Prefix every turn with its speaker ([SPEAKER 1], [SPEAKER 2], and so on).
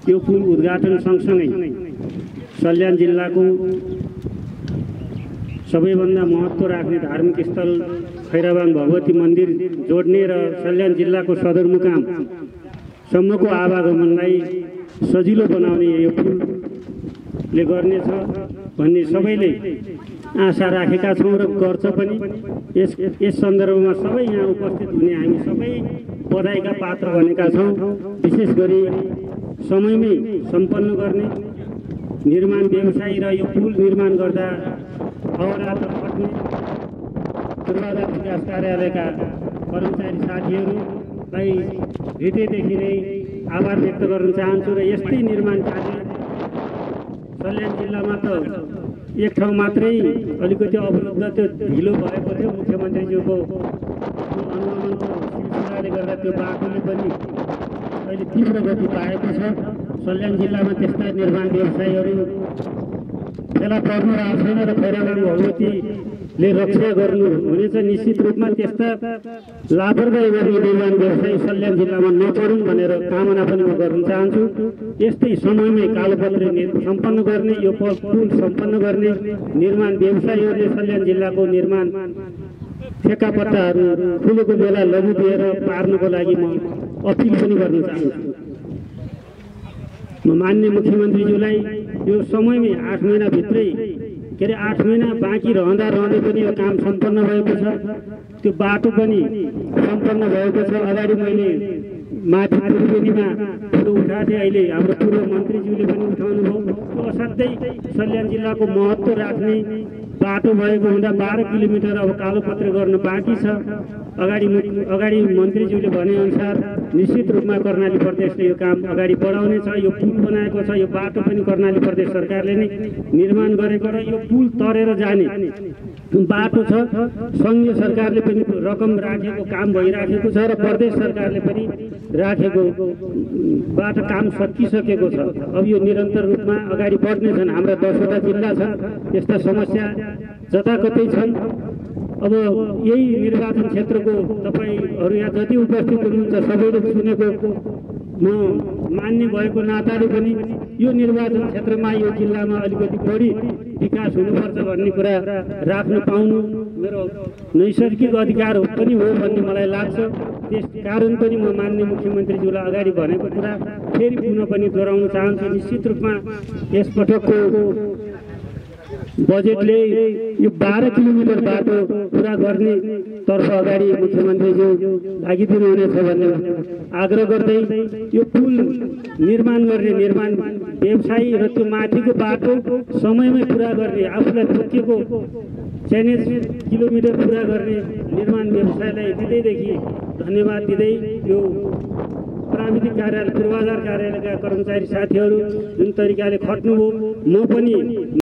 [SPEAKER 1] यो पुल उद्घाटन सँगसँगै सल्यान जिल्लाको सबैभन्दा महत्त्व राख्ने धार्मिक स्थल खैराबाङ भगवती मन्दिर जोड्ने र सल्यान जिल्लाको सदरमुकाम सम्मको आवागमनलाई सजिलो बनाउने यो पुलले गर्नेछ भन्ने सबैले आशा राखेका छौँ र गर्छ पनि। यस सन्दर्भमा सबै यहाँ उपस्थित हुने हामी सबै बधाईका पात्र बनेका छौँ। विशेष गरी समयमै सम्पन्न गर्ने निर्माण व्यवसायी र यो पुल निर्माण गर्दा अहोरात्र खट्ने पूर्वाधार विकास कार्यालयका कर्मचारी साथीहरूलाई हृदयदेखि नै आभार व्यक्त गर्न चाहन्छु। र यस्तै निर्माण कार्य सल्यान जिल्लामा त एक ठाउँ मात्रै अलिकति अवरुद्ध त्यो ढिलो भएको थियो। मुख्यमन्त्रीज्यूको अनुगमनको सिलसिलाले गर्दा त्यो बाटोले पनि अहिले तीव्र गति पाएको छ। सल्यान जिल्लामा त्यस्ता निर्माण व्यवसायीहरू फेला पर्नु आएको छैन र खैराबाङ भगवतीले रक्षा गर्नु हुनेछ। निश्चित रूपमा त्यस्ता लापरवाही गर्ने निर्माण व्यवसायी सल्यान जिल्लामा नपरुन् भनेर कामना पनि म गर्न चाहन्छु। यस्तै समयमै कालोपत्री सम्पन्न गर्ने यो पुल सम्पन्न गर्ने निर्माण व्यवसायीहरूले सल्यान जिल्लाको निर्माण ठेक्कापट्टाहरू फुलेको बेला लघु दिएर पार्नको लागि म अपिल पनि गर्न चाहन्छु। म मान्य मुख्यमन्त्रीज्यूलाई यो समयमै 8 महिनाभित्रै के अरे 8 महिना बाँकी रहँदै पनि यो काम सम्पन्न भएको छ। त्यो बाटो पनि सम्पन्न भएको छ। अगाडि मैले माथि त्रिवेणीमा फोटो उठाएको थिएँ, अहिले हाम्रो पूर्व मन्त्रीज्यूले पनि उठाउनु भयो। त्यो असाध्यै सल्यान जिल्लाको महत्त्व राख्ने बाटो भएको हुँदा 12 किलोमिटर अब कालोपत्री गर्न बाँकी छ। अगाडि मन्त्रीज्यूले भनेअनुसार निश्चित रूपमा कर्णाली प्रदेशले यो काम अगाडि बढाउनेछ। यो पुल बनाएको छ, यो बाटो पनि कर्णाली प्रदेश सरकारले नै निर्माण गरेको र यो पुल तरेर जाने बाटो छ। सङ्घीय सरकारले पनि रकम राखेको काम भइराखेको छ र प्रदेश सरकारले पनि राखेको बाटो काम सकिसकेको छ। अब यो निरन्तर रूपमा अगाडि बढ्नेछन्। हाम्रा 10वटा जिल्ला छ, यस्ता समस्या जताकतै छन्। अब यही निर्वाचन क्षेत्रको तपाईहरू यहाँ जति उपस्थित हुनुहुन्छ सबैले सुनेको म मान्ने भएको नाताले पनि यो निर्वाचन क्षेत्रमा यो जिल्लामा अलिकति बढी विकास हुनुपर्छ भन्ने कुरा राख्न पाउनु मेरो नैसर्गिक अधिकार पनि हो भन्ने मलाई लाग्छ। त्यस कारण पनि म मान्य मुख्यमन्त्रीज्यूलाई अगाडि भनेको कुरा फेरि पुनः पनि दोहोऱ्याउन चाहन्छु। निश्चित रूपमा यसपटकको बजेटले यो 12 किलोमिटर बाटो पुरा गर्ने तर्फ अगाडि मुख्यमन्त्रीज्यू लागिदिनु हुनेछ भन्ने आग्रह गर्दै यो पुल निर्माण गर्ने निर्माण व्यवसायी र त्यो माथिको बाटो समयमै पुरा गर्ने आफूलाई तोकिएको च्यालेन्ज किलोमिटर पुरा गर्ने निर्माण व्यवसायलाई हृदयदेखि धन्यवाद दिँदै यो प्राविधिक कार्यालय पूर्वाधार कार्यालयका कर्मचारी साथीहरू जुन तरिकाले खट्नुभयो म पनि